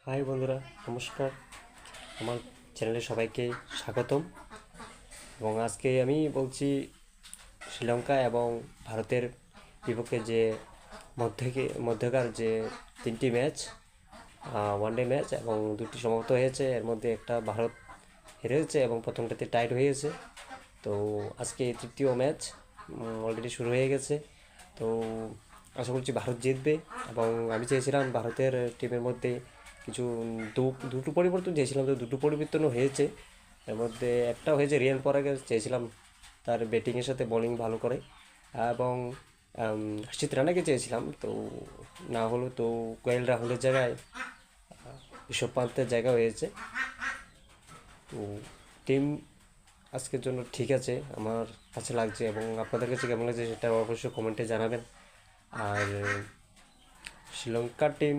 High বন্ধুরা, নমস্কার। আমার চ্যানেলে সবাইকে স্বাগতম। এবং আজকে আমি বলছি শ্রীলঙ্কা এবং ভারতের বিপক্ষে যে মধ্যকার যে তিনটি ম্যাচ, ওয়ানডে ম্যাচ এবং দুটি সমাপ্ত হয়েছে। এর মধ্যে একটা ভারত হেরেছে এবং প্রথমটাতে টাইট হয়েছে। তো আজকে তৃতীয় ম্যাচ অলরেডি শুরু হয়ে গেছে। তো আশা করছি ভারত জিতবে। এবং আমি চেয়েছিলাম ভারতের টিমের মধ্যে কিছু দুটো পরিবর্তন চেয়েছিলাম, তো দুটো পরিবর্তনও হয়েছে। এর মধ্যে একটা হয়েছে রিয়ান পরাগের, চেয়েছিলাম তার ব্যাটিংয়ের সাথে বোলিং ভালো করে। এবং হর্ষিত রানাকে চেয়েছিলাম, তো না হলো। তো কোয়েল রাহুলের জায়গায় ঋষভ পান্তের জায়গা হয়েছে। তো টিম আজকের জন্য ঠিক আছে আমার কাছে লাগছে, এবং আপনাদের কাছে কেমন লাগছে সেটা অবশ্যই কমেন্টে জানাবেন। আর শ্রীলঙ্কার টিম